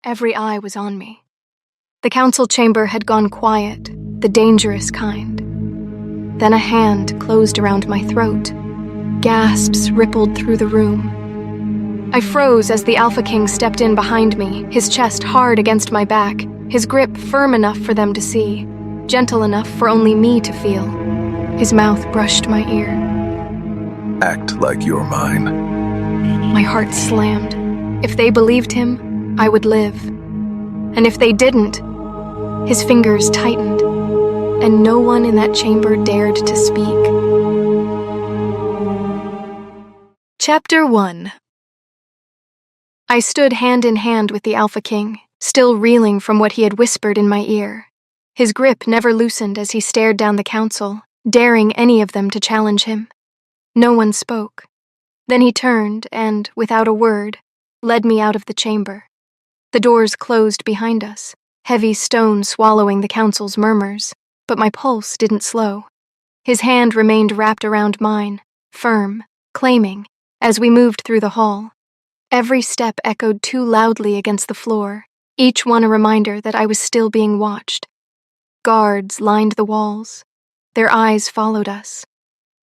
Every eye was on me. The council chamber had gone quiet, the dangerous kind. Then a hand closed around my throat. Gasps rippled through the room. I froze as the Alpha King stepped in behind me, his chest hard against my back, his grip firm enough for them to see, gentle enough for only me to feel. His mouth brushed my ear. Act like you're mine. My heart slammed. If they believed him, I would live. And if they didn't, his fingers tightened, and no one in that chamber dared to speak. Chapter 1. I stood hand in hand with the Alpha King, still reeling from what he had whispered in my ear. His grip never loosened as he stared down the council, daring any of them to challenge him. No one spoke. Then he turned and, without a word, led me out of the chamber. The doors closed behind us, heavy stone swallowing the council's murmurs, but my pulse didn't slow. His hand remained wrapped around mine, firm, claiming, as we moved through the hall. Every step echoed too loudly against the floor, each one a reminder that I was still being watched. Guards lined the walls. Their eyes followed us.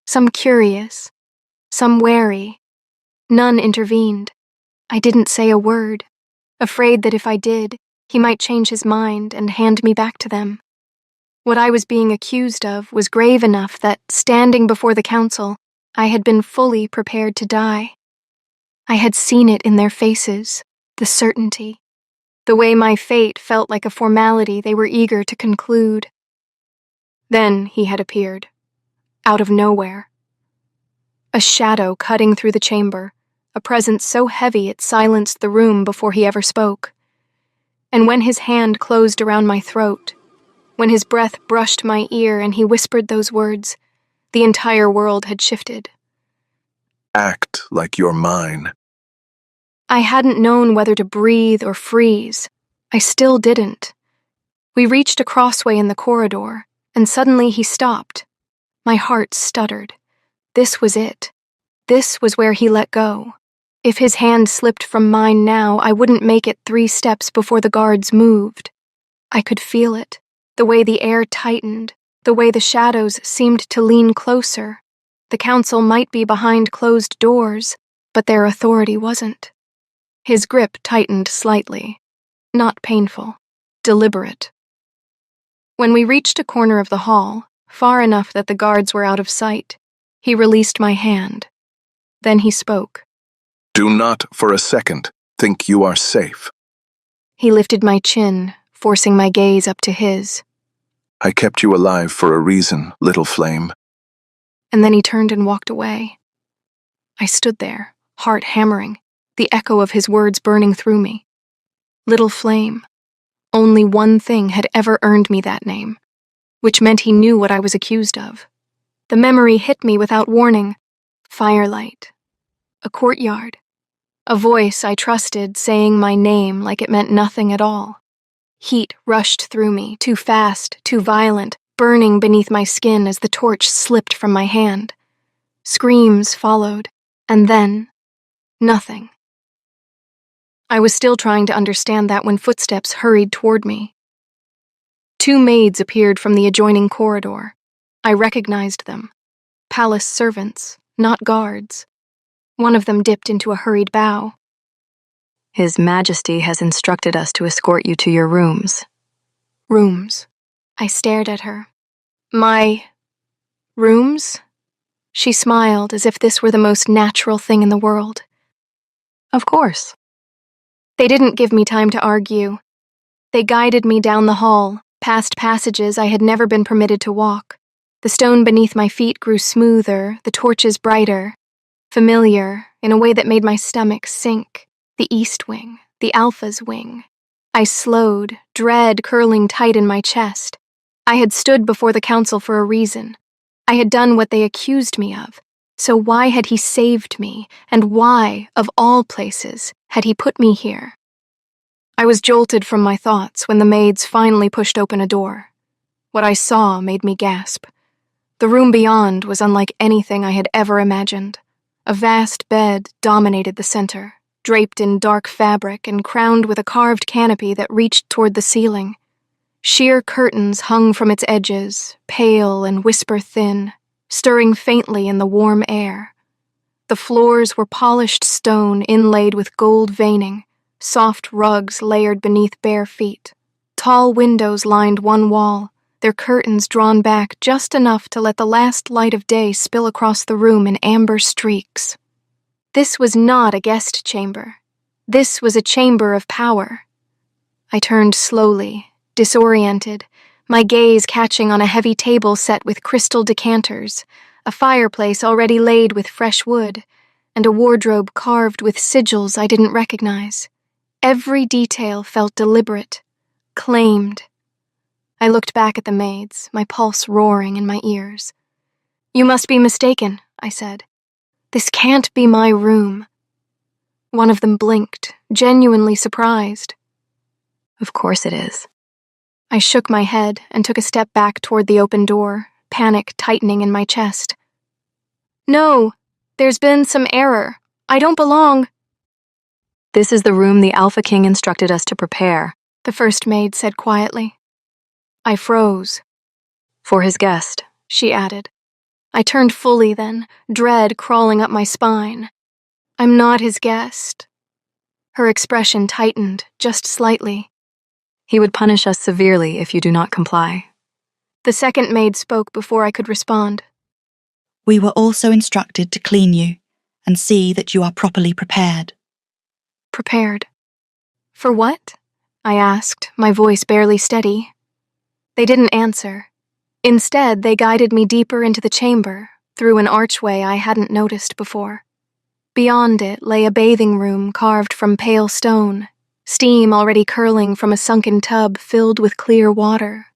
Some curious, some wary. None intervened. I didn't say a word, afraid that if I did, he might change his mind and hand me back to them. What I was being accused of was grave enough that, standing before the council, I had been fully prepared to die. I had seen it in their faces, the certainty, the way my fate felt like a formality they were eager to conclude. Then he had appeared, out of nowhere. A shadow cutting through the chamber, a presence so heavy it silenced the room before he ever spoke. And when his hand closed around my throat, when his breath brushed my ear and he whispered those words, the entire world had shifted. Act like you're mine. I hadn't known whether to breathe or freeze. I still didn't. We reached a crossway in the corridor, and suddenly he stopped. My heart stuttered. This was it. This was where he let go. If his hand slipped from mine now, I wouldn't make it 3 steps before the guards moved. I could feel it, the way the air tightened, the way the shadows seemed to lean closer. The council might be behind closed doors, but their authority wasn't. His grip tightened slightly. Not painful, deliberate. When we reached a corner of the hall, far enough that the guards were out of sight, he released my hand. Then he spoke. Do not for a second think you are safe. He lifted my chin, forcing my gaze up to his. I kept you alive for a reason, little flame. And then he turned and walked away. I stood there, heart hammering, the echo of his words burning through me. Little Flame. Only one thing had ever earned me that name, which meant he knew what I was accused of. The memory hit me without warning. Firelight. A courtyard. A voice I trusted saying my name like it meant nothing at all. Heat rushed through me, too fast, too violent, burning beneath my skin as the torch slipped from my hand. Screams followed, and then, nothing. I was still trying to understand that when footsteps hurried toward me. 2 maids appeared from the adjoining corridor. I recognized them. Palace servants, not guards. One of them dipped into a hurried bow. His Majesty has instructed us to escort you to your rooms. Rooms. I stared at her. My rooms? She smiled as if this were the most natural thing in the world. Of course. They didn't give me time to argue. They guided me down the hall, past passages I had never been permitted to walk. The stone beneath my feet grew smoother, the torches brighter, familiar in a way that made my stomach sink. The East Wing, the Alpha's wing. I slowed, dread curling tight in my chest. I had stood before the council for a reason. I had done what they accused me of. So why had he saved me, and why, of all places, had he put me here? I was jolted from my thoughts when the maids finally pushed open a door. What I saw made me gasp. The room beyond was unlike anything I had ever imagined. A vast bed dominated the center, draped in dark fabric and crowned with a carved canopy that reached toward the ceiling. Sheer curtains hung from its edges, pale and whisper-thin, stirring faintly in the warm air. The floors were polished stone inlaid with gold veining, soft rugs layered beneath bare feet. Tall windows lined one wall, their curtains drawn back just enough to let the last light of day spill across the room in amber streaks. This was not a guest chamber. This was a chamber of power. I turned slowly, disoriented, my gaze catching on a heavy table set with crystal decanters, a fireplace already laid with fresh wood, and a wardrobe carved with sigils I didn't recognize. Every detail felt deliberate, claimed. I looked back at the maids, my pulse roaring in my ears. "You must be mistaken," I said. "This can't be my room." One of them blinked, genuinely surprised. Of course it is. I shook my head and took a step back toward the open door, panic tightening in my chest. "No, there's been some error. I don't belong." This is the room the Alpha King instructed us to prepare. The first maid said quietly. I froze. For his guest, she added. I turned fully then, dread crawling up my spine. "I'm not his guest." Her expression tightened, just slightly. He would punish us severely if you do not comply. The second maid spoke before I could respond. "We were also instructed to clean you and see that you are properly prepared." Prepared. For what? I asked, my voice barely steady. They didn't answer. Instead, they guided me deeper into the chamber, through an archway I hadn't noticed before. Beyond it lay a bathing room carved from pale stone, steam already curling from a sunken tub filled with clear water.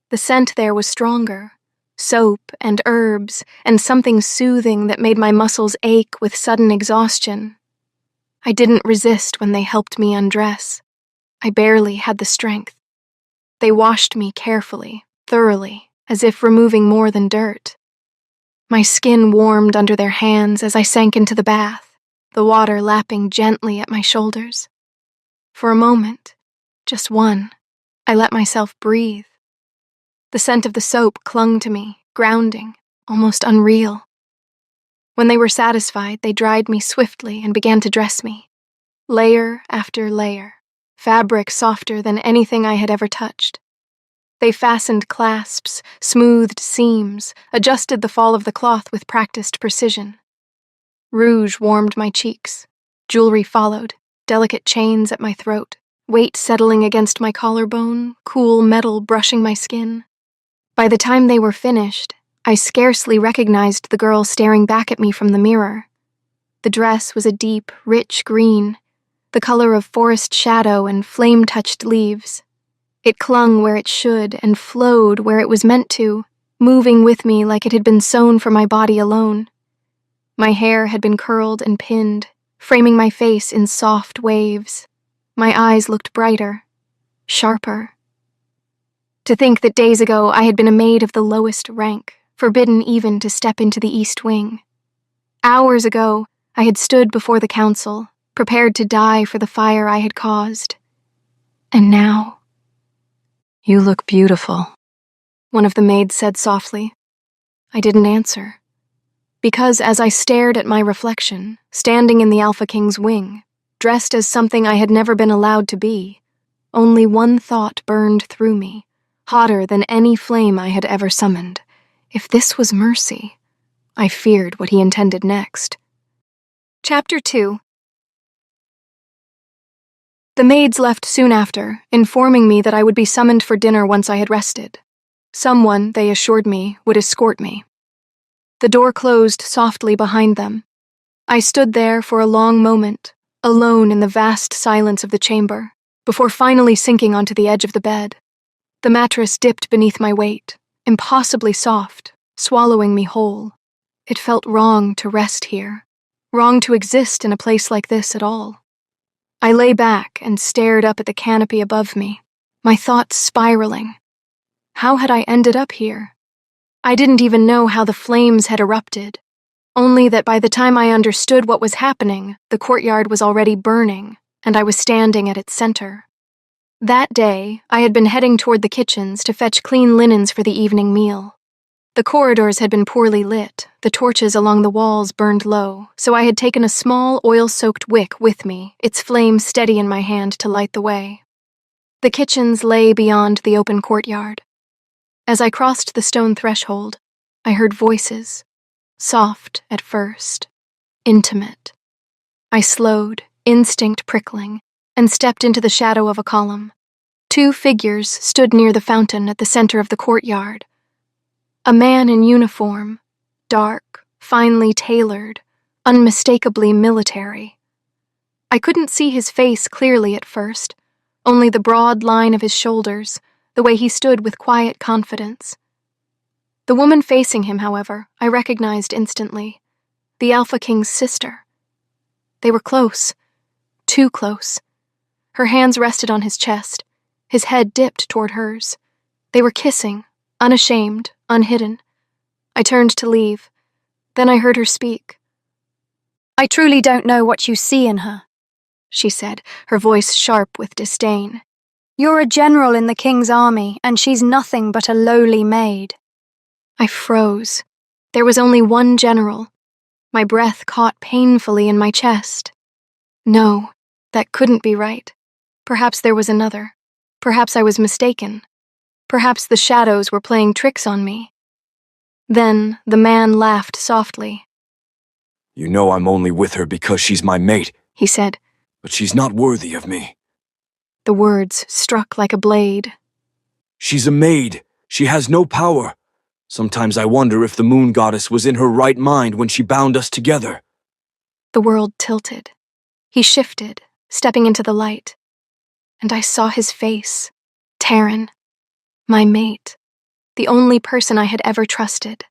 The scent there was stronger, soap and herbs, and something soothing that made my muscles ache with sudden exhaustion. I didn't resist when they helped me undress. I barely had the strength. They washed me carefully, thoroughly, as if removing more than dirt. My skin warmed under their hands as I sank into the bath, the water lapping gently at my shoulders. For a moment, just one, I let myself breathe. The scent of the soap clung to me, grounding, almost unreal. When they were satisfied, they dried me swiftly and began to dress me. Layer after layer, fabric softer than anything I had ever touched. They fastened clasps, smoothed seams, adjusted the fall of the cloth with practiced precision. Rouge warmed my cheeks. Jewelry followed, delicate chains at my throat, weight settling against my collarbone, cool metal brushing my skin. By the time they were finished, I scarcely recognized the girl staring back at me from the mirror. The dress was a deep, rich green, the color of forest shadow and flame-touched leaves. It clung where it should and flowed where it was meant to, moving with me like it had been sewn for my body alone. My hair had been curled and pinned, framing my face in soft waves. My eyes looked brighter, sharper. To think that days ago I had been a maid of the lowest rank, forbidden even to step into the East Wing. Hours ago, I had stood before the council, prepared to die for the fire I had caused. And now... You look beautiful, one of the maids said softly. I didn't answer. Because as I stared at my reflection, standing in the Alpha King's wing, dressed as something I had never been allowed to be, only one thought burned through me, hotter than any flame I had ever summoned. If this was mercy, I feared what he intended next. Chapter 2. The maids left soon after, informing me that I would be summoned for dinner once I had rested. Someone, they assured me, would escort me. The door closed softly behind them. I stood there for a long moment, alone in the vast silence of the chamber, before finally sinking onto the edge of the bed. The mattress dipped beneath my weight, impossibly soft, swallowing me whole. It felt wrong to rest here, wrong to exist in a place like this at all. I lay back and stared up at the canopy above me, my thoughts spiraling. How had I ended up here? I didn't even know how the flames had erupted. only that by the time I understood what was happening, the courtyard was already burning, and I was standing at its center. That day, I had been heading toward the kitchens to fetch clean linens for the evening meal. The corridors had been poorly lit, the torches along the walls burned low, so I had taken a small oil-soaked wick with me, its flame steady in my hand to light the way. The kitchens lay beyond the open courtyard. As I crossed the stone threshold, I heard voices, soft at first, intimate. I slowed, instinct prickling, and stepped into the shadow of a column. 2 figures stood near the fountain at the center of the courtyard. A man in uniform, dark, finely tailored, unmistakably military. I couldn't see his face clearly at first, only the broad line of his shoulders, the way he stood with quiet confidence. The woman facing him, however, I recognized instantly. The Alpha King's sister. They were close. Too close. Her hands rested on his chest, his head dipped toward hers. They were kissing, unashamed, unhidden. I turned to leave. Then I heard her speak. "I truly don't know what you see in her," she said, her voice sharp with disdain. "You're a general in the king's army, and she's nothing but a lowly maid." I froze. There was only one general. My breath caught painfully in my chest. No, that couldn't be right. Perhaps there was another. Perhaps I was mistaken. Perhaps the shadows were playing tricks on me. Then the man laughed softly. "You know I'm only with her because she's my mate," he said. "but she's not worthy of me. The words struck like a blade. She's a maid. She has no power. Sometimes I wonder if the moon goddess was in her right mind when she bound us together." The world tilted. He shifted, stepping into the light. And I saw his face. Taryn. My mate. The only person I had ever trusted.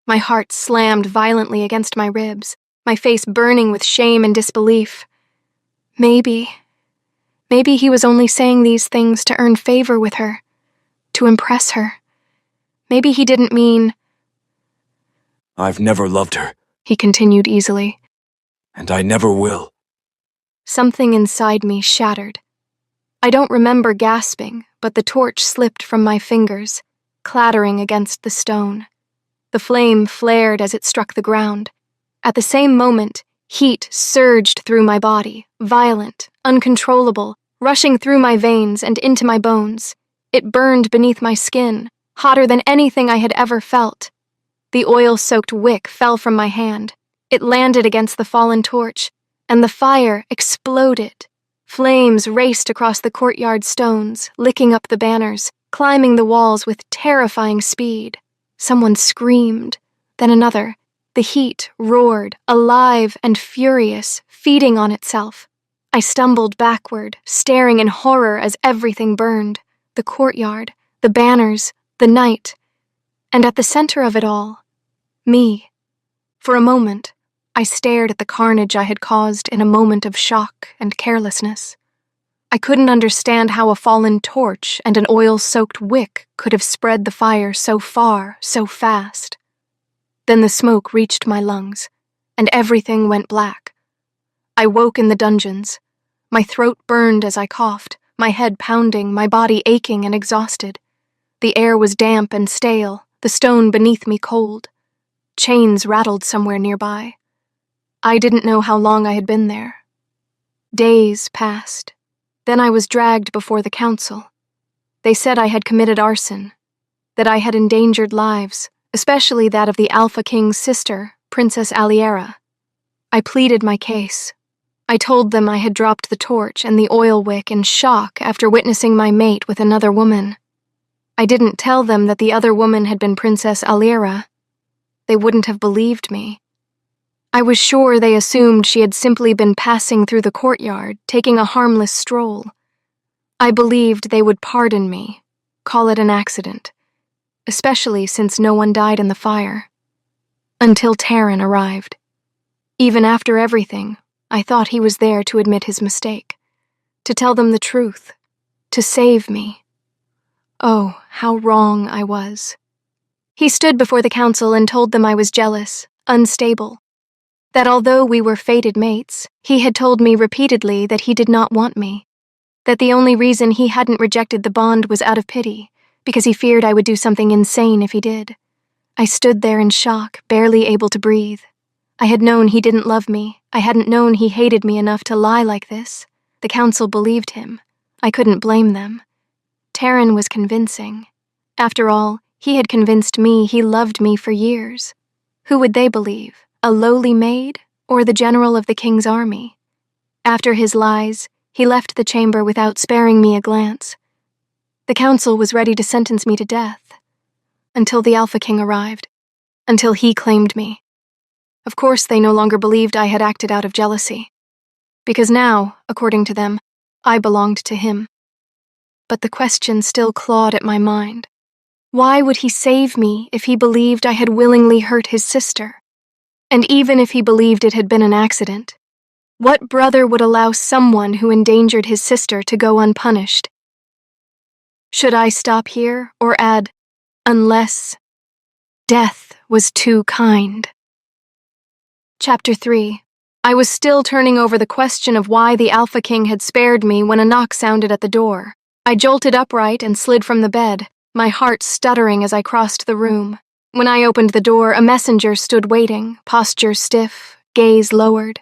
My heart slammed violently against my ribs, my face burning with shame and disbelief. Maybe he was only saying these things to earn favor with her, to impress her. Maybe he didn't mean... "I've never loved her," he continued easily. "and I never will." Something inside me shattered. I don't remember gasping, but the torch slipped from my fingers, clattering against the stone. The flame flared as it struck the ground. At the same moment, heat surged through my body, violent, uncontrollable, rushing through my veins and into my bones. It burned beneath my skin, hotter than anything I had ever felt. The oil-soaked wick fell from my hand. It landed against the fallen torch, and the fire exploded. Flames raced across the courtyard stones, licking up the banners, climbing the walls with terrifying speed. Someone screamed, then another. The heat roared, alive and furious, feeding on itself. I stumbled backward, staring in horror as everything burned. The courtyard, the banners, the night. And at the center of it all, me. For a moment, I stared at the carnage I had caused in a moment of shock and carelessness. I couldn't understand how a fallen torch and an oil-soaked wick could have spread the fire so far, so fast. Then the smoke reached my lungs, and everything went black. I woke in the dungeons. My throat burned as I coughed, my head pounding, my body aching and exhausted. The air was damp and stale, the stone beneath me cold. Chains rattled somewhere nearby. I didn't know how long I had been there. Days passed. Then I was dragged before the council. They said I had committed arson, that I had endangered lives, especially that of the Alpha King's sister, Princess Aliera. I pleaded my case. I told them I had dropped the torch and the oil wick in shock after witnessing my mate with another woman. I didn't tell them that the other woman had been Princess Aliera. They wouldn't have believed me. I was sure they assumed she had simply been passing through the courtyard, taking a harmless stroll. I believed they would pardon me, call it an accident, especially since no one died in the fire. Until Taryn arrived. Even after everything, I thought he was there to admit his mistake, to tell them the truth, to save me. Oh, how wrong I was. He stood before the council and told them I was jealous, unstable. That although we were fated mates, he had told me repeatedly that he did not want me. That the only reason he hadn't rejected the bond was out of pity, because he feared I would do something insane if he did. I stood there in shock, barely able to breathe. I had known he didn't love me. I hadn't known he hated me enough to lie like this. The council believed him. I couldn't blame them. Taryn was convincing. After all, he had convinced me he loved me for years. Who would they believe? A lowly maid, or the general of the king's army? After his lies, he left the chamber without sparing me a glance. The council was ready to sentence me to death. Until the Alpha King arrived. Until he claimed me. Of course, they no longer believed I had acted out of jealousy. Because now, according to them, I belonged to him. But the question still clawed at my mind. Why would he save me if he believed I had willingly hurt his sister? And even if he believed it had been an accident, what brother would allow someone who endangered his sister to go unpunished? Should I stop here or add, unless death was too kind? Chapter 3. I was still turning over the question of why the Alpha King had spared me when a knock sounded at the door. I jolted upright and slid from the bed, my heart stuttering as I crossed the room. When I opened the door, a messenger stood waiting, posture stiff, gaze lowered.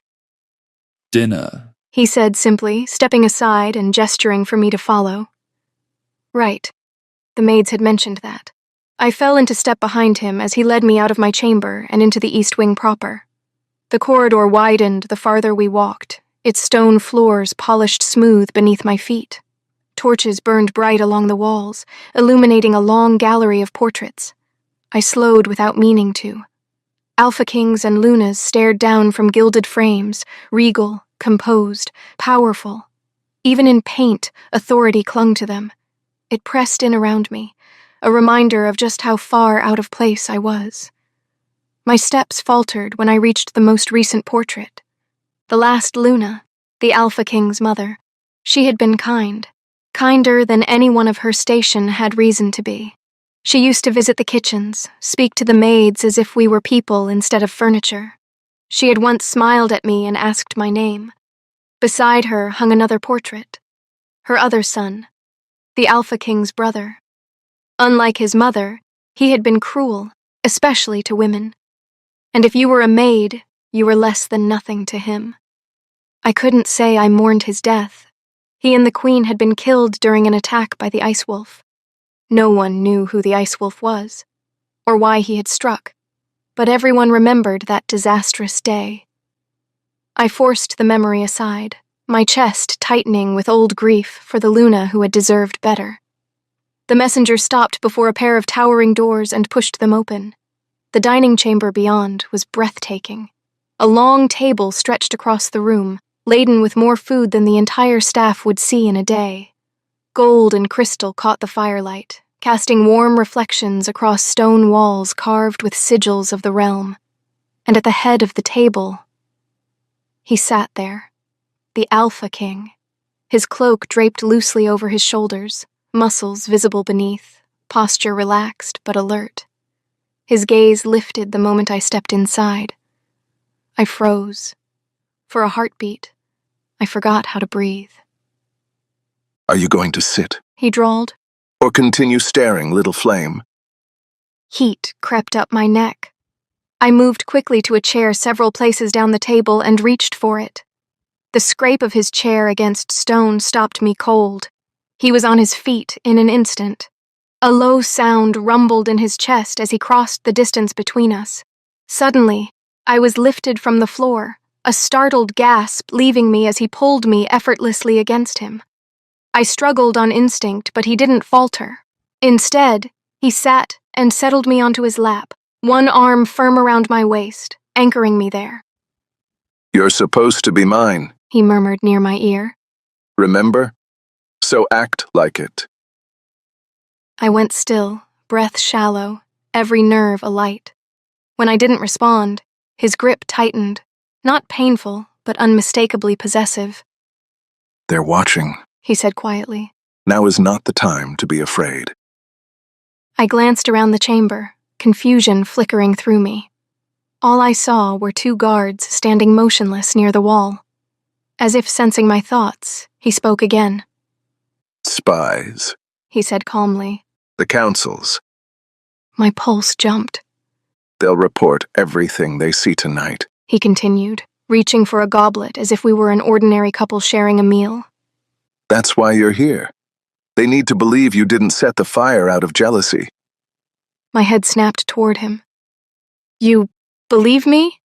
Dinner, He said simply, stepping aside and gesturing for me to follow. Right. The maids had mentioned that. I fell into step behind him as he led me out of my chamber and into the east wing proper. The corridor widened the farther we walked, its stone floors polished smooth beneath my feet. Torches burned bright along the walls, illuminating a long gallery of portraits. I slowed without meaning to. Alpha Kings and Lunas stared down from gilded frames, regal, composed, powerful. Even in paint, authority clung to them. It pressed in around me, a reminder of just how far out of place I was. My steps faltered when I reached the most recent portrait. The last Luna, the Alpha King's mother. She had been kind, kinder than anyone of her station had reason to be. She used to visit the kitchens, speak to the maids as if we were people instead of furniture. She had once smiled at me and asked my name. Beside her hung another portrait. Her other son, the Alpha King's brother. Unlike his mother, he had been cruel, especially to women. And if you were a maid, you were less than nothing to him. I couldn't say I mourned his death. He and the Queen had been killed during an attack by the Ice Wolf. No one knew who the Ice Wolf was, or why he had struck, but everyone remembered that disastrous day. I forced the memory aside, my chest tightening with old grief for the Luna who had deserved better. The messenger stopped before a pair of towering doors and pushed them open. The dining chamber beyond was breathtaking. A long table stretched across the room, laden with more food than the entire staff would see in a day. Gold and crystal caught the firelight, casting warm reflections across stone walls carved with sigils of the realm. And at the head of the table, he sat there, the Alpha King, his cloak draped loosely over his shoulders, muscles visible beneath, posture relaxed but alert. His gaze lifted the moment I stepped inside. I froze. For a heartbeat, I forgot how to breathe. Are you going to sit? He drawled. Or continue staring, little flame? Heat crept up my neck. I moved quickly to a chair several places down the table and reached for it. The scrape of his chair against stone stopped me cold. He was on his feet in an instant. A low sound rumbled in his chest as he crossed the distance between us. Suddenly, I was lifted from the floor, a startled gasp leaving me as he pulled me effortlessly against him. I struggled on instinct, but he didn't falter. Instead, he sat and settled me onto his lap, one arm firm around my waist, anchoring me there. You're supposed to be mine, He murmured near my ear. remember? So act like it. I went still, breath shallow, every nerve alight. When I didn't respond, his grip tightened, not painful, but unmistakably possessive. They're watching. He said quietly. Now is not the time to be afraid. I glanced around the chamber, confusion flickering through me. All I saw were 2 guards standing motionless near the wall. As if sensing my thoughts, he spoke again. Spies. He said calmly. The councils. My pulse jumped. They'll report everything they see tonight. He continued, reaching for a goblet as if we were an ordinary couple sharing a meal. That's why you're here. They need to believe you didn't set the fire out of jealousy. My head snapped toward him. You believe me?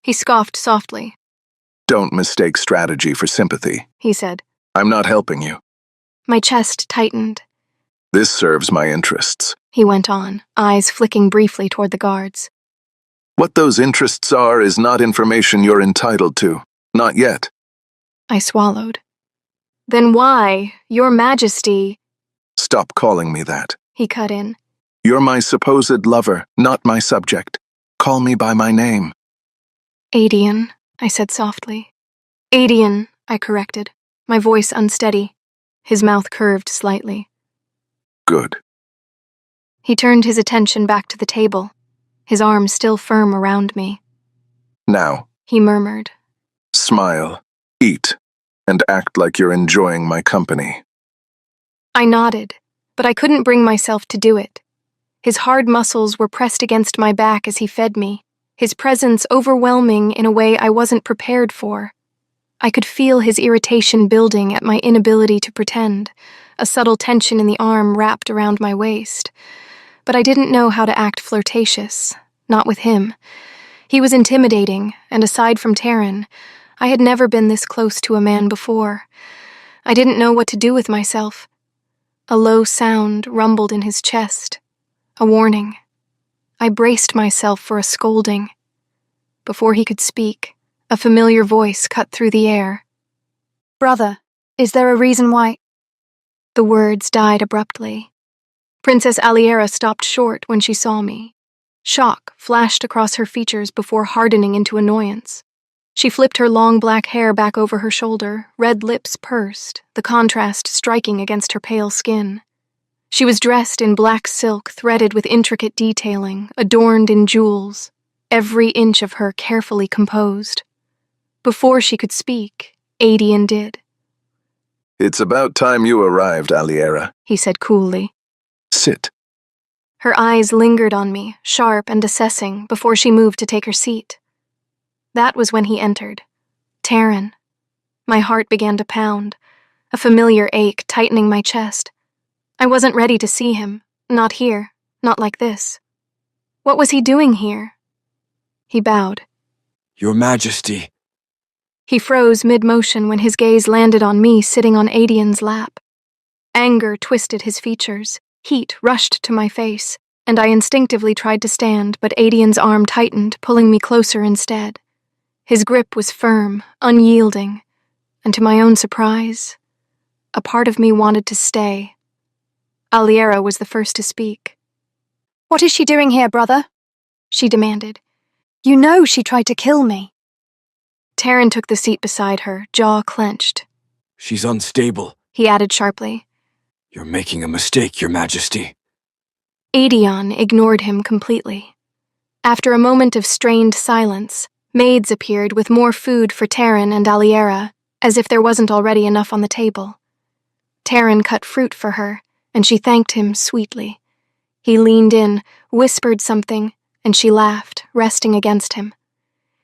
He scoffed softly. Don't mistake strategy for sympathy, He said. I'm not helping you. My chest tightened. This serves my interests. He went on, eyes flicking briefly toward the guards. What those interests are is not information you're entitled to. Not yet. I swallowed. Then why, Your Majesty? Stop calling me that. He cut in. You're my supposed lover, not my subject. Call me by my name. Adian, I said softly. Adian, I corrected, my voice unsteady. His mouth curved slightly. Good. He turned his attention back to the table, his arms still firm around me. Now, He murmured. smile, eat, and act like you're enjoying my company. I nodded, but I couldn't bring myself to do it. His hard muscles were pressed against my back as he fed me, his presence overwhelming in a way I wasn't prepared for. I could feel his irritation building at my inability to pretend, a subtle tension in the arm wrapped around my waist. But I didn't know how to act flirtatious, not with him. He was intimidating, and aside from Taryn, I had never been this close to a man before. I didn't know what to do with myself. A low sound rumbled in his chest, a warning. I braced myself for a scolding. Before he could speak, a familiar voice cut through the air. Brother, is there a reason why? The words died abruptly. Princess Aliera stopped short when she saw me. Shock flashed across her features before hardening into annoyance. She flipped her long black hair back over her shoulder, red lips pursed, the contrast striking against her pale skin. She was dressed in black silk threaded with intricate detailing, adorned in jewels, every inch of her carefully composed. Before she could speak, Adian did. It's about time you arrived, Aliera. He said coolly. Sit. Her eyes lingered on me, sharp and assessing, before she moved to take her seat. That was when he entered. Taryn. My heart began to pound, a familiar ache tightening my chest. I wasn't ready to see him, not here, not like this. What was he doing here? He bowed. Your Majesty. He froze mid-motion when his gaze landed on me sitting on Adian's lap. Anger twisted his features, heat rushed to my face, and I instinctively tried to stand, but Adian's arm tightened, pulling me closer instead. His grip was firm, unyielding, and to my own surprise, a part of me wanted to stay. Aliera was the first to speak. What is she doing here, brother? She demanded. You know she tried to kill me. Taryn took the seat beside her, jaw clenched. She's unstable. He added sharply. You're making a mistake, Your Majesty. Adian ignored him completely. After a moment of strained silence, maids appeared with more food for Taryn and Aliera, as if there wasn't already enough on the table. Taryn cut fruit for her, and she thanked him sweetly. He leaned in, whispered something, and she laughed, resting against him.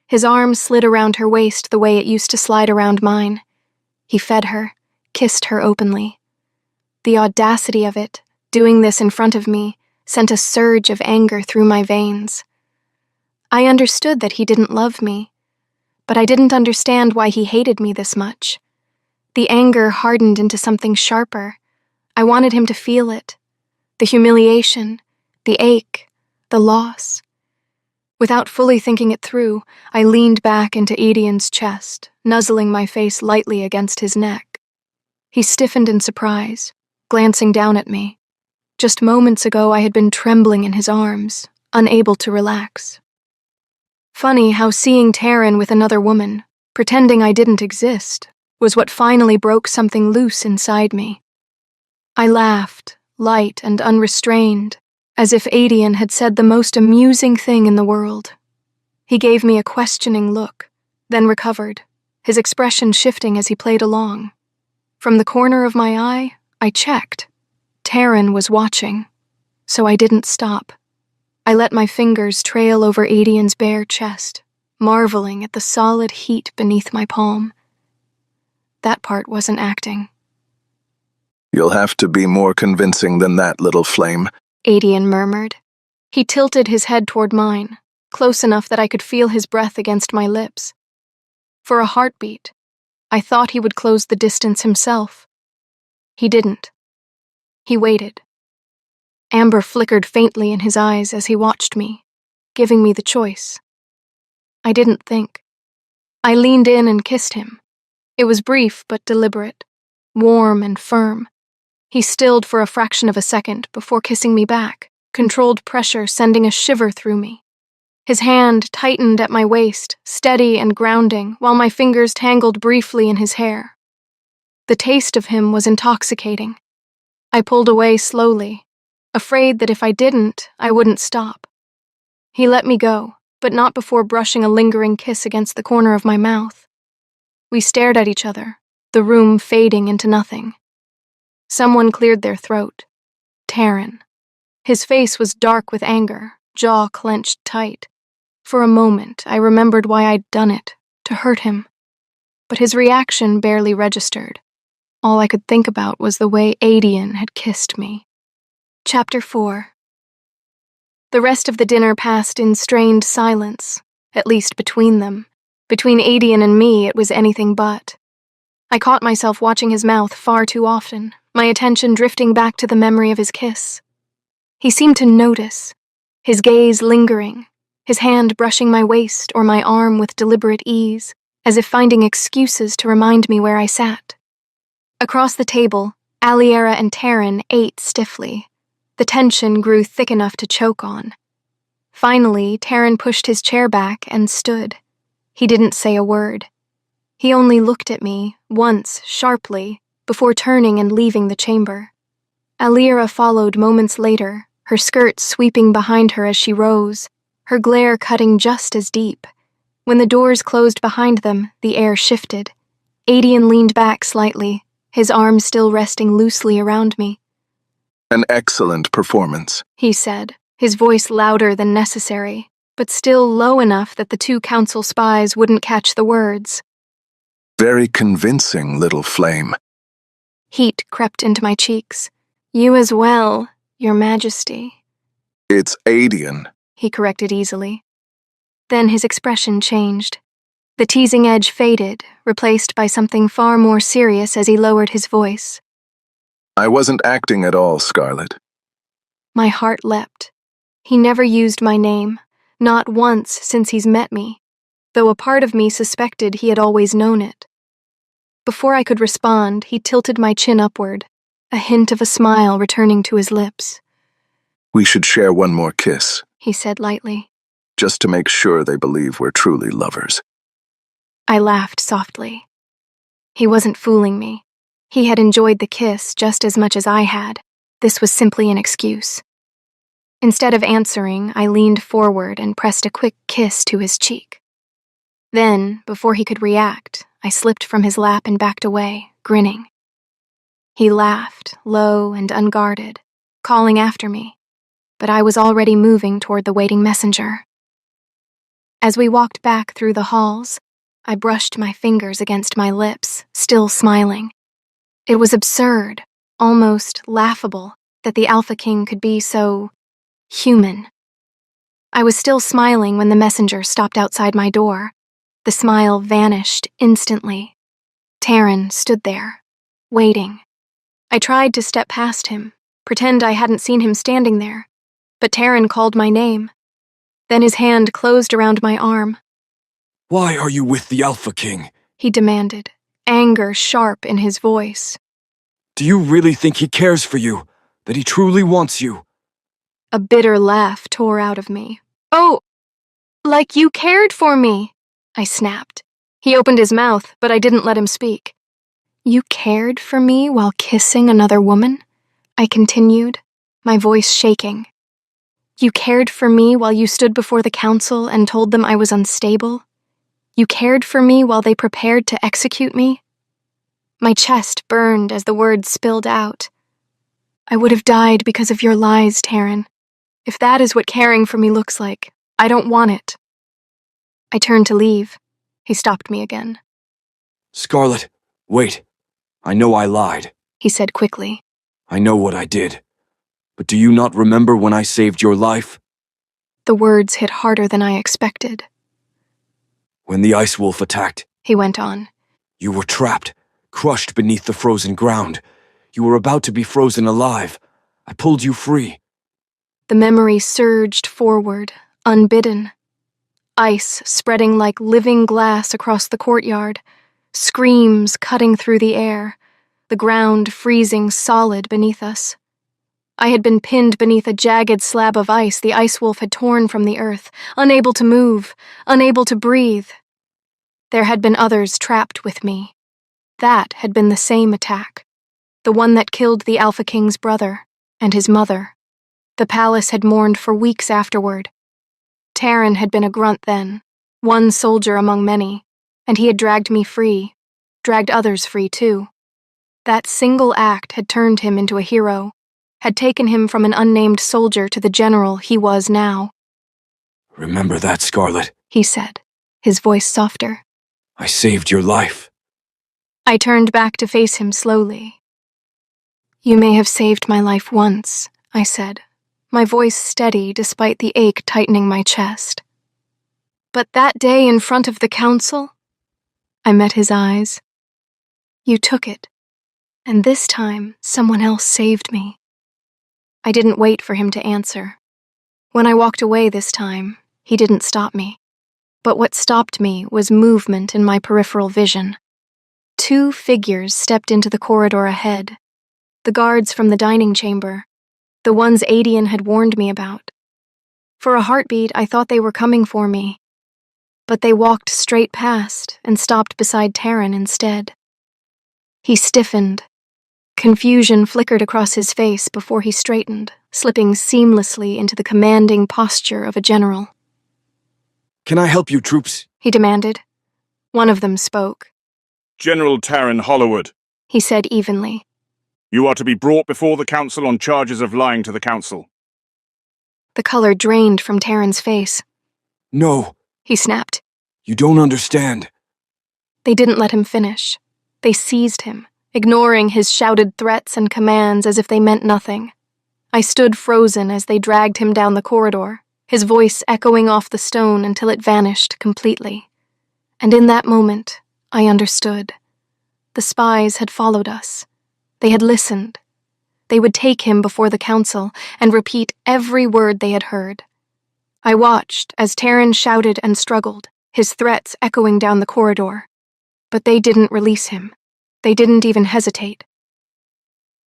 His arm slid around her waist the way it used to slide around mine. He fed her, kissed her openly. The audacity of it, doing this in front of me, sent a surge of anger through my veins. I understood that he didn't love me, but I didn't understand why he hated me this much. The anger hardened into something sharper. I wanted him to feel it. The humiliation, the ache, the loss. Without fully thinking it through, I leaned back into Adian's chest, nuzzling my face lightly against his neck. He stiffened in surprise, glancing down at me. Just moments ago I had been trembling in his arms, unable to relax. Funny how seeing Taryn with another woman, pretending I didn't exist, was what finally broke something loose inside me. I laughed, light and unrestrained, as if Adian had said the most amusing thing in the world. He gave me a questioning look, then recovered, his expression shifting as he played along. From the corner of my eye, I checked. Taryn was watching, so I didn't stop. I let my fingers trail over Adian's bare chest, marveling at the solid heat beneath my palm. That part wasn't acting. You'll have to be more convincing than that, little flame. Adian murmured. He tilted his head toward mine, close enough that I could feel his breath against my lips. For a heartbeat, I thought he would close the distance himself. He didn't. He waited. Amber flickered faintly in his eyes as he watched me, giving me the choice. I didn't think. I leaned in and kissed him. It was brief but deliberate, warm and firm. He stilled for a fraction of a second before kissing me back, controlled pressure sending a shiver through me. His hand tightened at my waist, steady and grounding, while my fingers tangled briefly in his hair. The taste of him was intoxicating. I pulled away slowly, afraid that if I didn't, I wouldn't stop. He let me go, but not before brushing a lingering kiss against the corner of my mouth. We stared at each other, the room fading into nothing. Someone cleared their throat. Taryn. His face was dark with anger, jaw clenched tight. For a moment, I remembered why I'd done it, to hurt him. But his reaction barely registered. All I could think about was the way Adian had kissed me. Chapter 4. The rest of the dinner passed in strained silence, at least between them. Between Adian and me, it was anything but. I caught myself watching his mouth far too often, my attention drifting back to the memory of his kiss. He seemed to notice, his gaze lingering, his hand brushing my waist or my arm with deliberate ease, as if finding excuses to remind me where I sat. Across the table, Aliera and Taryn ate stiffly. The tension grew thick enough to choke on. Finally, Taryn pushed his chair back and stood. He didn't say a word. He only looked at me, once, sharply, before turning and leaving the chamber. Aliera followed moments later, her skirt sweeping behind her as she rose, her glare cutting just as deep. When the doors closed behind them, the air shifted. Adian leaned back slightly, his arms still resting loosely around me. An excellent performance, He said, his voice louder than necessary, but still low enough that the two council spies wouldn't catch the words. Very convincing, little flame. Heat crept into my cheeks. You as well, Your Majesty, It's Adian. he corrected easily. Then his expression changed. The teasing edge faded, replaced by something far more serious as he lowered his voice. I wasn't acting at all, Scarlet. My heart leapt. He never used my name, not once since he's met me, though a part of me suspected he had always known it. Before I could respond, he tilted my chin upward, a hint of a smile returning to his lips. We should share one more kiss, He said lightly. just to make sure they believe we're truly lovers. I laughed softly. He wasn't fooling me. He had enjoyed the kiss just as much as I had. This was simply an excuse. Instead of answering, I leaned forward and pressed a quick kiss to his cheek. Then, before he could react, I slipped from his lap and backed away, grinning. He laughed, low and unguarded, calling after me, but I was already moving toward the waiting messenger. As we walked back through the halls, I brushed my fingers against my lips, still smiling. It was absurd, almost laughable, that the Alpha King could be so human. I was still smiling when the messenger stopped outside my door. The smile vanished instantly. Taryn stood there, waiting. I tried to step past him, pretend I hadn't seen him standing there, but Taryn called my name. Then his hand closed around my arm. Why are you with the Alpha King? He demanded, anger sharp in his voice. Do you really think he cares for you? That he truly wants you? A bitter laugh tore out of me. Oh, like you cared for me, I snapped. He opened his mouth, but I didn't let him speak. You cared for me while kissing another woman? I continued, my voice shaking. You cared for me while you stood before the council and told them I was unstable? You cared for me while they prepared to execute me? My chest burned as the words spilled out. I would have died because of your lies, Taryn. If that is what caring for me looks like, I don't want it. I turned to leave. He stopped me again. Scarlet, wait. I know I lied. He said quickly. I know what I did. But do you not remember when I saved your life? The words hit harder than I expected. When the ice wolf attacked, He went on. you were trapped, crushed beneath the frozen ground. You were about to be frozen alive. I pulled you free. The memory surged forward, unbidden. Ice spreading like living glass across the courtyard, screams cutting through the air, the ground freezing solid beneath us. I had been pinned beneath a jagged slab of ice the ice wolf had torn from the earth, unable to move, unable to breathe. There had been others trapped with me. That had been the same attack, the one that killed the Alpha King's brother and his mother. The palace had mourned for weeks afterward. Taryn had been a grunt then, one soldier among many, and he had dragged me free, dragged others free too. That single act had turned him into a hero, had taken him from an unnamed soldier to the general he was now. Remember that, Scarlet. He said, his voice softer. I saved your life. I turned back to face him slowly. You may have saved my life once, I said, my voice steady despite the ache tightening my chest. But that day in front of the council, I met his eyes. You took it, and this time someone else saved me. I didn't wait for him to answer. When I walked away this time, he didn't stop me. But what stopped me was movement in my peripheral vision. 2 figures stepped into the corridor ahead. The guards from the dining chamber, the ones Adian had warned me about. For a heartbeat, I thought they were coming for me. But they walked straight past and stopped beside Taryn instead. He stiffened. Confusion flickered across his face before he straightened, slipping seamlessly into the commanding posture of a general. Can I help you, troops? He demanded. One of them spoke. General Taryn Hollowood, He said evenly. you are to be brought before the council on charges of lying to the council. The color drained from Taryn's face. No, He snapped. you don't understand. They didn't let him finish. They seized him, ignoring his shouted threats and commands as if they meant nothing. I stood frozen as they dragged him down the corridor, his voice echoing off the stone until it vanished completely. And in that moment, I understood. The spies had followed us. They had listened. They would take him before the council and repeat every word they had heard. I watched as Taryn shouted and struggled, his threats echoing down the corridor. But they didn't release him. They didn't even hesitate.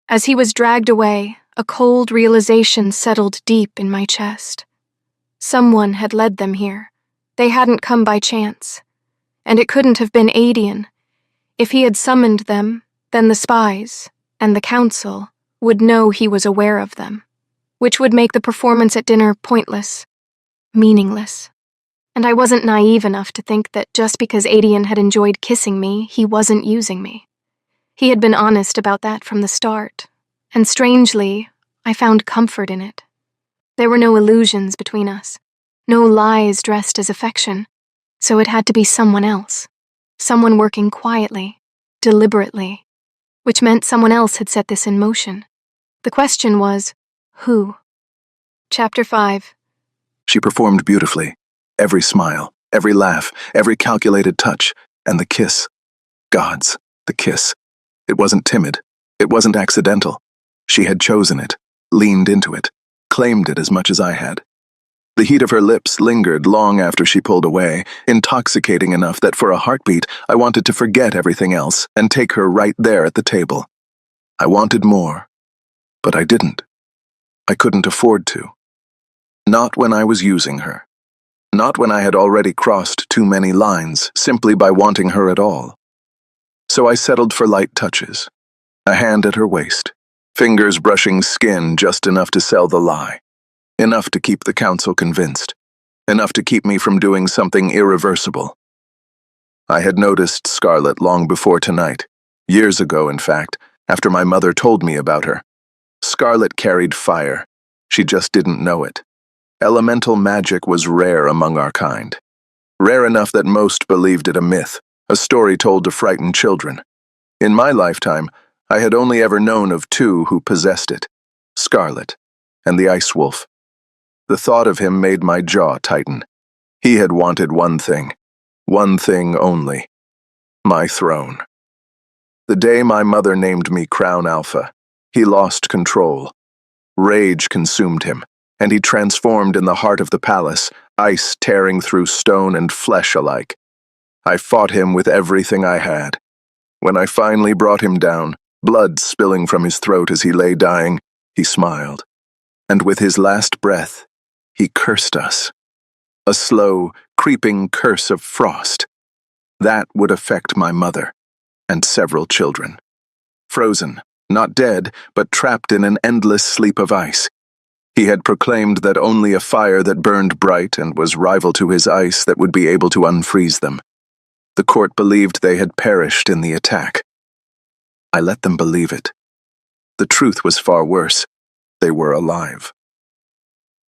As he was dragged away, a cold realization settled deep in my chest. Someone had led them here. They hadn't come by chance. And it couldn't have been Adian. If he had summoned them, then the spies, and the council, would know he was aware of them, which would make the performance at dinner pointless, meaningless. And I wasn't naive enough to think that just because Adian had enjoyed kissing me, he wasn't using me. He had been honest about that from the start, and strangely, I found comfort in it. There were no illusions between us, no lies dressed as affection, so it had to be someone else, someone working quietly, deliberately, which meant someone else had set this in motion. The question was, who? Chapter 5. She performed beautifully. Every smile, every laugh, every calculated touch, and the kiss. Gods, the kiss. It wasn't timid. It wasn't accidental. She had chosen it, leaned into it, claimed it as much as I had. The heat of her lips lingered long after she pulled away, intoxicating enough that for a heartbeat I wanted to forget everything else and take her right there at the table. I wanted more, but I didn't. I couldn't afford to. Not when I was using her. Not when I had already crossed too many lines simply by wanting her at all. So I settled for light touches, a hand at her waist, fingers brushing skin just enough to sell the lie. Enough to keep the council convinced. Enough to keep me from doing something irreversible. I had noticed Scarlet long before tonight. Years ago, in fact, after my mother told me about her. Scarlet carried fire. She just didn't know it. Elemental magic was rare among our kind. Rare enough that most believed it a myth, a story told to frighten children. In my lifetime, I had only ever known of two who possessed it, Scarlet and the Ice Wolf. The thought of him made my jaw tighten. He had wanted one thing only, my throne. The day my mother named me Crown Alpha, he lost control. Rage consumed him, and he transformed in the heart of the palace, ice tearing through stone and flesh alike. I fought him with everything I had. When I finally brought him down, blood spilling from his throat as he lay dying, he smiled. And with his last breath, he cursed us. A slow, creeping curse of frost. That would affect my mother and several children. Frozen, not dead, but trapped in an endless sleep of ice. He had proclaimed that only a fire that burned bright and was rival to his ice that would be able to unfreeze them. The court believed they had perished in the attack. I let them believe it. The truth was far worse. They were alive.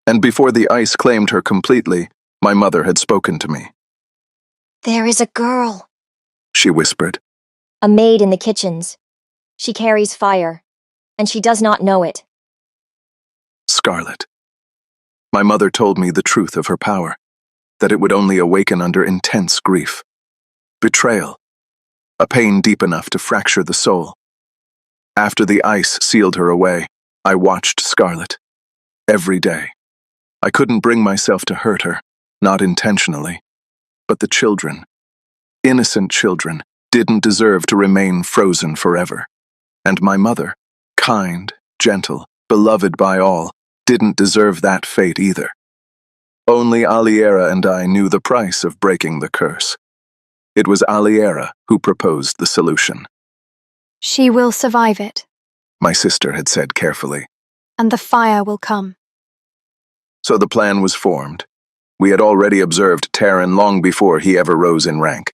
And before the ice claimed her completely, my mother had spoken to me. "There is a girl," She whispered. "a maid in the kitchens. She carries fire, and she does not know it." Scarlet. My mother told me the truth of her power, that it would only awaken under intense grief. Betrayal. A pain deep enough to fracture the soul. After the ice sealed her away, I watched Scarlet. Every day. I couldn't bring myself to hurt her, not intentionally. But the children, innocent children, didn't deserve to remain frozen forever. And my mother, kind, gentle, beloved by all, didn't deserve that fate either. Only Aliera and I knew the price of breaking the curse. It was Aliera who proposed the solution. She will survive it, My sister had said carefully. and the fire will come. So the plan was formed. We had already observed Terran long before he ever rose in rank.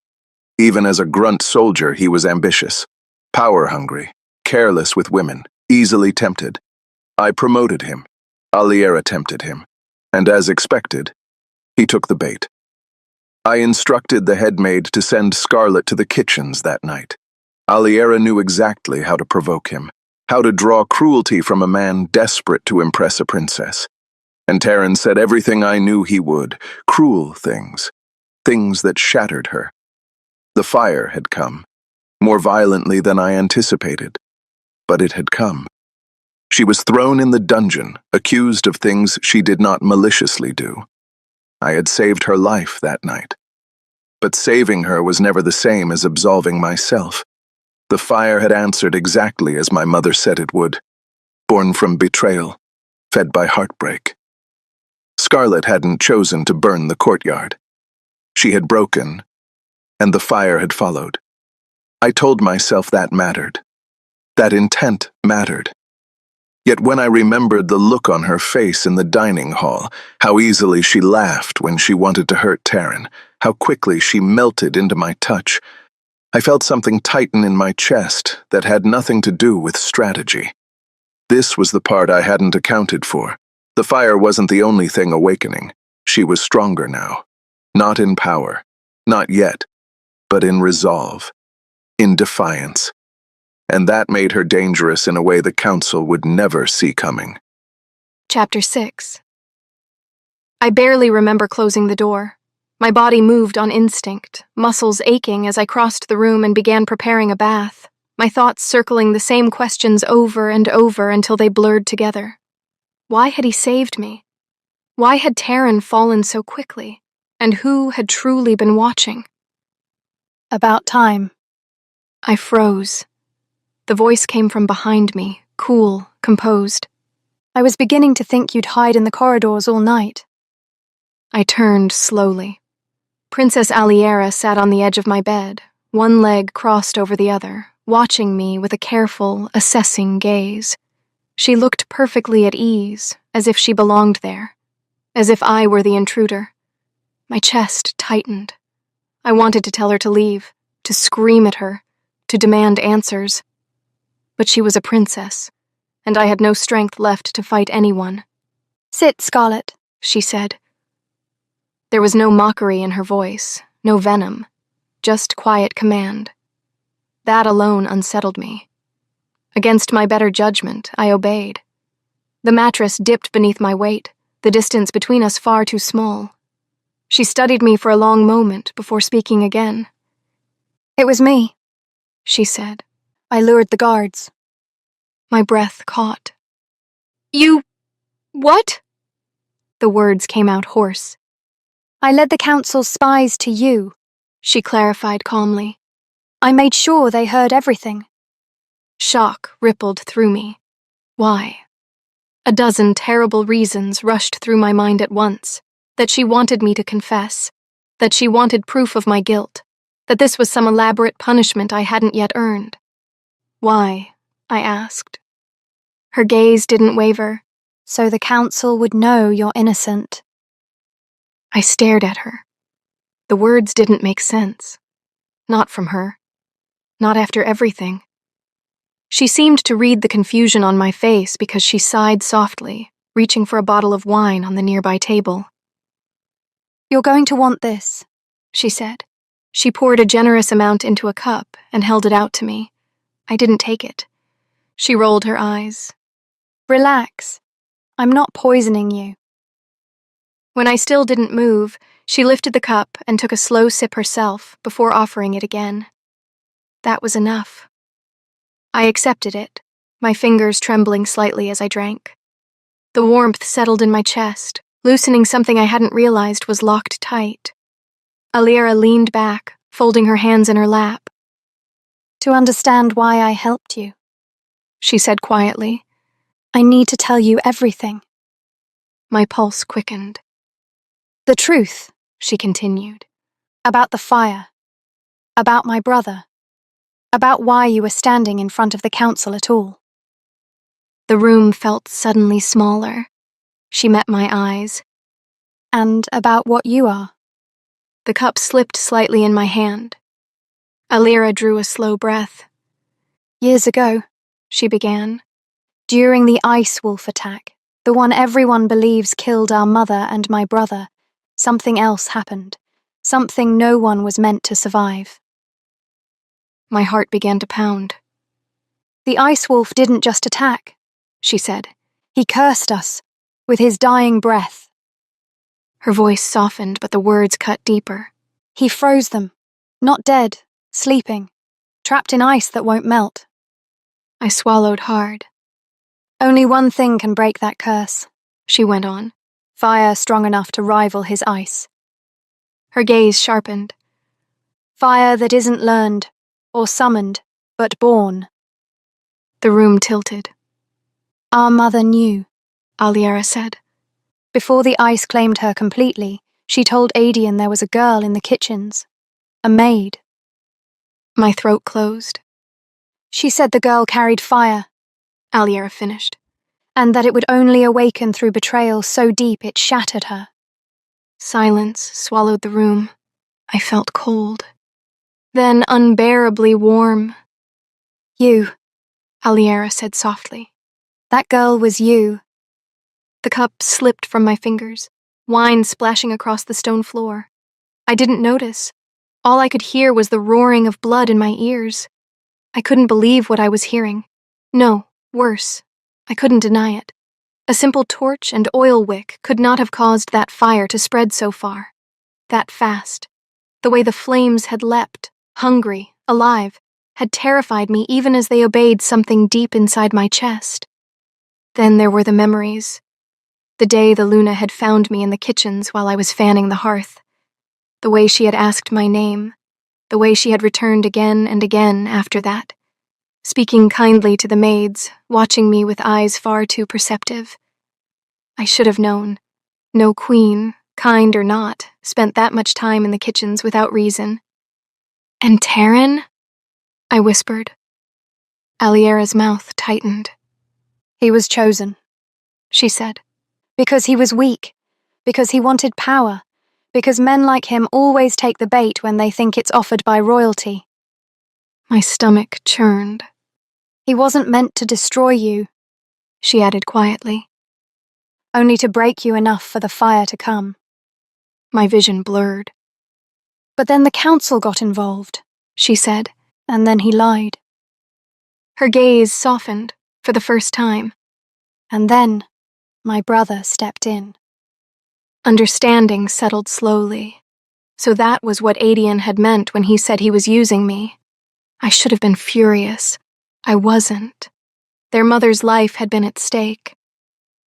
Even as a grunt soldier, he was ambitious, power-hungry, careless with women, easily tempted. I promoted him. Aliera tempted him. And as expected, he took the bait. I instructed the headmaid to send Scarlet to the kitchens that night. Aliera knew exactly how to provoke him, how to draw cruelty from a man desperate to impress a princess. And Terran said everything I knew he would, cruel things, things that shattered her. The fire had come, more violently than I anticipated, but it had come. She was thrown in the dungeon, accused of things she did not maliciously do. I had saved her life that night. But saving her was never the same as absolving myself. The fire had answered exactly as my mother said it would, born from betrayal, fed by heartbreak. Scarlet hadn't chosen to burn the courtyard. She had broken, and the fire had followed. I told myself that mattered. That intent mattered. Yet when I remembered the look on her face in the dining hall, how easily she laughed when she wanted to hurt Terran, how quickly she melted into my touch, I felt something tighten in my chest that had nothing to do with strategy. This was the part I hadn't accounted for. The fire wasn't the only thing awakening. She was stronger now. Not in power. Not yet. But in resolve. In defiance. And that made her dangerous in a way the council would never see coming. Chapter 6. I barely remember closing the door. My body moved on instinct, muscles aching as I crossed the room and began preparing a bath, my thoughts circling the same questions over and over until they blurred together. Why had he saved me? Why had Terran fallen so quickly? And who had truly been watching? About time. I froze. The voice came from behind me, cool, composed. I was beginning to think you'd hide in the corridors all night. I turned slowly. Princess Aliera sat on the edge of my bed, one leg crossed over the other, watching me with a careful, assessing gaze. She looked perfectly at ease, as if she belonged there, as if I were the intruder. My chest tightened. I wanted to tell her to leave, to scream at her, to demand answers. But she was a princess, and I had no strength left to fight anyone. "Sit, Scarlet," she said. There was no mockery in her voice, no venom, just quiet command. That alone unsettled me. Against my better judgment, I obeyed. The mattress dipped beneath my weight, the distance between us far too small. She studied me for a long moment before speaking again. "It was me," she said. "I lured the guards." My breath caught. "You... what?" The words came out hoarse. "I led the council's spies to you," she clarified calmly. "I made sure they heard everything." Shock rippled through me. Why? A dozen terrible reasons rushed through my mind at once. That she wanted me to confess. That she wanted proof of my guilt. That this was some elaborate punishment I hadn't yet earned. "Why?" I asked. Her gaze didn't waver. "So the council would know you're innocent." I stared at her. The words didn't make sense. Not from her. Not after everything. She seemed to read the confusion on my face because she sighed softly, reaching for a bottle of wine on the nearby table. "You're going to want this," she said. She poured a generous amount into a cup and held it out to me. I didn't take it. She rolled her eyes. "Relax. I'm not poisoning you." When I still didn't move, she lifted the cup and took a slow sip herself before offering it again. That was enough. I accepted it, my fingers trembling slightly as I drank. The warmth settled in my chest, loosening something I hadn't realized was locked tight. Aliera leaned back, folding her hands in her lap. "To understand why I helped you," she said quietly, "I need to tell you everything." My pulse quickened. "The truth," she continued, "about the fire, about my brother, about why you were standing in front of the council at all." The room felt suddenly smaller. She met my eyes. "And about what you are." The cup slipped slightly in my hand. Aliera drew a slow breath. "Years ago," she began, "during the Ice Wolf attack, the one everyone believes killed our mother and my brother, something else happened. Something no one was meant to survive." My heart began to pound. "The Ice Wolf didn't just attack," she said. "He cursed us, with his dying breath." Her voice softened, but the words cut deeper. "He froze them, not dead, sleeping, trapped in ice that won't melt." I swallowed hard. "Only one thing can break that curse," she went on. "Fire strong enough to rival his ice." Her gaze sharpened. "Fire that isn't learned, or summoned, but born." The room tilted. "Our mother knew," Aliera said. "Before the ice claimed her completely, she told Adian there was a girl in the kitchens. A maid." My throat closed. "She said the girl carried fire," Aliera finished, "and that it would only awaken through betrayal so deep it shattered her." Silence swallowed the room. I felt cold. Then unbearably warm. "You," Aliera said softly. "That girl was you." The cup slipped from my fingers, wine splashing across the stone floor. I didn't notice. All I could hear was the roaring of blood in my ears. I couldn't believe what I was hearing. No, worse. I couldn't deny it. A simple torch and oil wick could not have caused that fire to spread so far. That fast. The way the flames had leapt, hungry, alive, had terrified me even as they obeyed something deep inside my chest. Then there were the memories. The day the Luna had found me in the kitchens while I was fanning the hearth. The way she had asked my name. The way she had returned again and again after that. Speaking kindly to the maids, watching me with eyes far too perceptive. I should have known. No queen, kind or not, spent that much time in the kitchens without reason. "And Taryn?" I whispered. Aliera's mouth tightened. He was chosen, she said, because he was weak, because he wanted power, because men like him always take the bait when they think it's offered by royalty. My stomach churned. He wasn't meant to destroy you, she added quietly, only to break you enough for the fire to come. My vision blurred. But then the council got involved, she said, and then he lied. Her gaze softened for the first time, and then my brother stepped in. Understanding settled slowly. So that was what Adian had meant when he said he was using me. I should have been furious. I wasn't. Their mother's life had been at stake.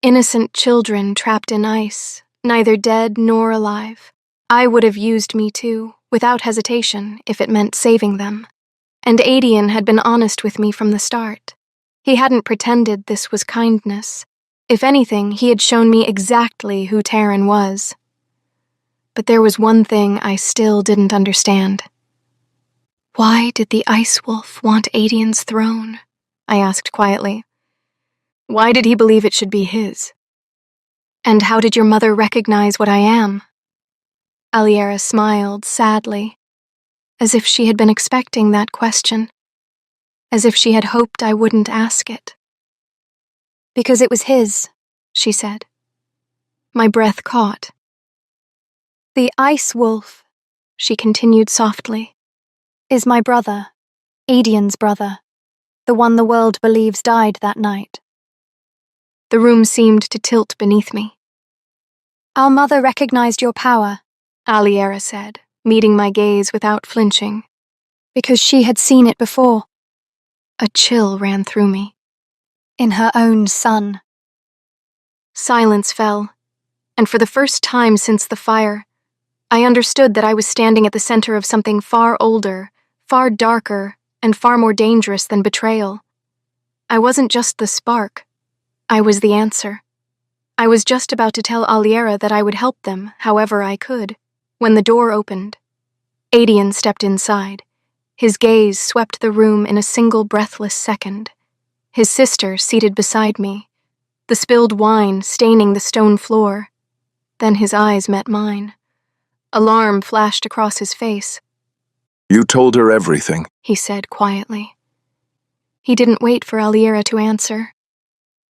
Innocent children trapped in ice, neither dead nor alive. I would have used me too, without hesitation, if it meant saving them. And Adian had been honest with me from the start. He hadn't pretended this was kindness. If anything, he had shown me exactly who Terran was. But there was one thing I still didn't understand. Why did the Ice Wolf want Adian's throne? I asked quietly. Why did he believe it should be his? And how did your mother recognize what I am? Aliera smiled sadly, as if she had been expecting that question, as if she had hoped I wouldn't ask it. Because it was his, she said. My breath caught. The Ice Wolf, she continued softly, is my brother, Adian's brother, the one the world believes died that night. The room seemed to tilt beneath me. Our mother recognized your power, Aliera said, meeting my gaze without flinching, because she had seen it before. A chill ran through me. In her own son. Silence fell, and for the first time since the fire, I understood that I was standing at the center of something far older, far darker, and far more dangerous than betrayal. I wasn't just the spark. I was the answer. I was just about to tell Aliera that I would help them however I could, when the door opened. Adian stepped inside. His gaze swept the room in a single breathless second. His sister seated beside me, the spilled wine staining the stone floor. Then his eyes met mine. Alarm flashed across his face. You told her everything, He said quietly. He didn't wait for Aliera to answer.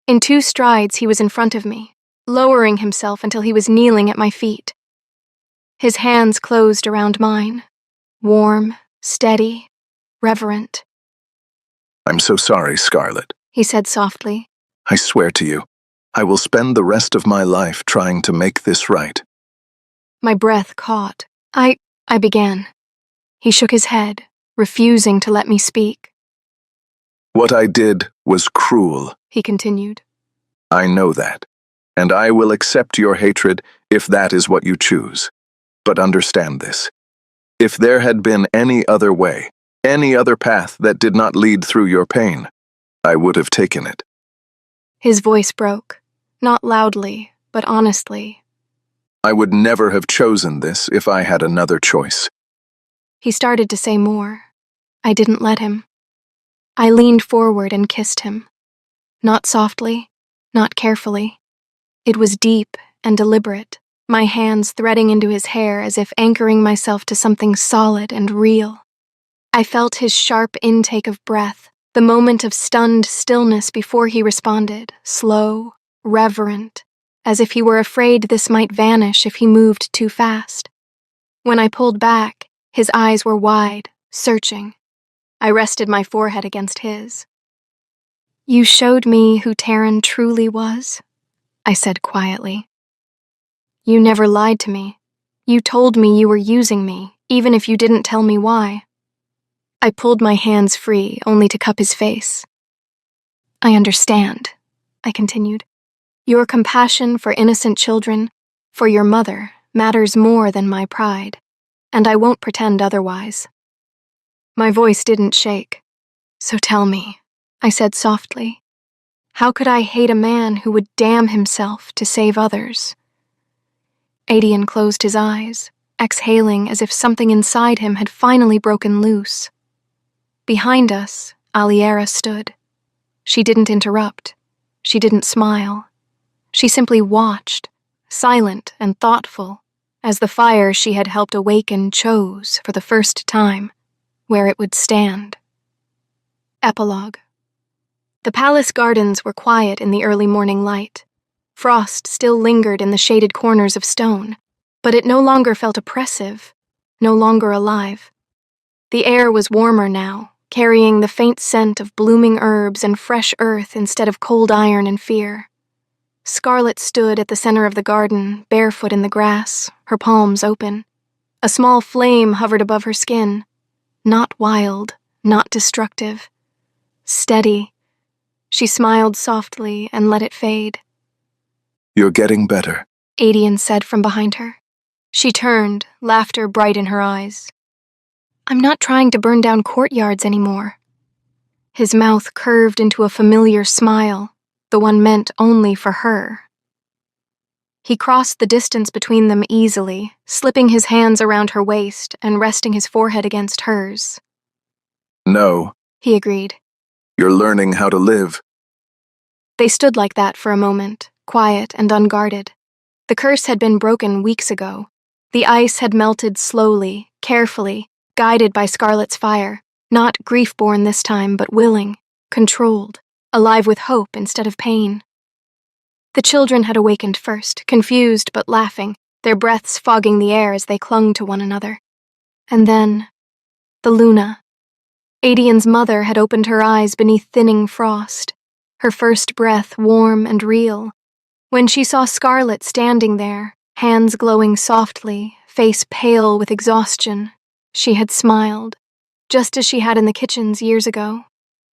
In 2 strides he was in front of me, lowering himself until he was kneeling at my feet. His hands closed around mine, warm, steady, reverent. I'm so sorry, Scarlet. He said softly. I swear to you, I will spend the rest of my life trying to make this right. My breath caught. I began. He shook his head, refusing to let me speak. What I did was cruel. He continued. I know that, and I will accept your hatred if that is what you choose. But understand this. If there had been any other way, any other path that did not lead through your pain, I would have taken it. His voice broke, not loudly, but honestly. I would never have chosen this if I had another choice. He started to say more. I didn't let him. I leaned forward and kissed him. Not softly, not carefully. It was deep and deliberate, my hands threading into his hair as if anchoring myself to something solid and real. I felt his sharp intake of breath, the moment of stunned stillness before he responded, slow, reverent, as if he were afraid this might vanish if he moved too fast. When I pulled back, his eyes were wide, searching. I rested my forehead against his. You showed me who Terran truly was, I said quietly. You never lied to me. You told me you were using me, even if you didn't tell me why. I pulled my hands free, only to cup his face. I understand, I continued. Your compassion for innocent children, for your mother, matters more than my pride, and I won't pretend otherwise. My voice didn't shake. So tell me, I said softly, how could I hate a man who would damn himself to save others? Adian closed his eyes, exhaling as if something inside him had finally broken loose. Behind us, Aliera stood. She didn't interrupt. She didn't smile. She simply watched, silent and thoughtful, as the fire she had helped awaken chose, for the first time, where it would stand. Epilogue. The palace gardens were quiet in the early morning light. Frost still lingered in the shaded corners of stone, but it no longer felt oppressive, no longer alive. The air was warmer now, carrying the faint scent of blooming herbs and fresh earth instead of cold iron and fear. Scarlet stood at the center of the garden, barefoot in the grass, her palms open. A small flame hovered above her skin. Not wild, not destructive. Steady. She smiled softly and let it fade. You're getting better. Adian said from behind her. She turned, laughter bright in her eyes. I'm not trying to burn down courtyards anymore. His mouth curved into a familiar smile, the one meant only for her. He crossed the distance between them easily, slipping his hands around her waist and resting his forehead against hers. No, He agreed. you're learning how to live. They stood like that for a moment, quiet and unguarded. The curse had been broken weeks ago. The ice had melted slowly, carefully, guided by Scarlet's fire, not grief-born this time, but willing, controlled, alive with hope instead of pain. The children had awakened first, confused but laughing, their breaths fogging the air as they clung to one another. And then, the Luna. Adian's mother had opened her eyes beneath thinning frost, her first breath warm and real. When she saw Scarlet standing there, hands glowing softly, face pale with exhaustion, she had smiled, just as she had in the kitchens years ago.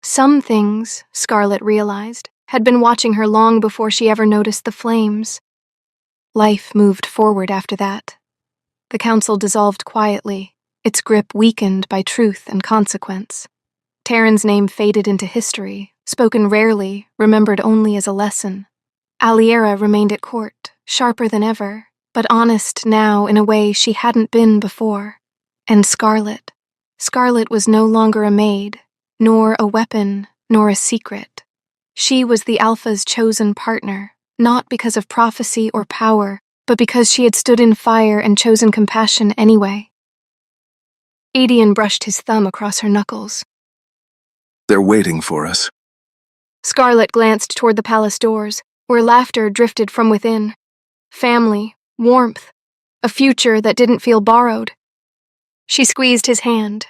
Some things, Scarlet realized, had been watching her long before she ever noticed the flames. Life moved forward after that. The council dissolved quietly, its grip weakened by truth and consequence. Taryn's name faded into history, spoken rarely, remembered only as a lesson. Aliera remained at court, sharper than ever, but honest now in a way she hadn't been before. And Scarlet. Scarlet was no longer a maid, nor a weapon, nor a secret. She was the Alpha's chosen partner, not because of prophecy or power, but because she had stood in fire and chosen compassion anyway. Adian brushed his thumb across her knuckles. They're waiting for us. Scarlet glanced toward the palace doors, where laughter drifted from within. Family, warmth, a future that didn't feel borrowed. She squeezed his hand.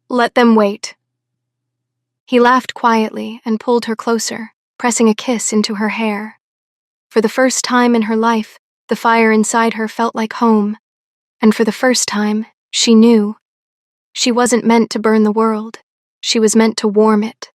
Let them wait. He laughed quietly and pulled her closer, pressing a kiss into her hair. For the first time in her life, the fire inside her felt like home, and for the first time, she knew. She wasn't meant to burn the world. She was meant to warm it,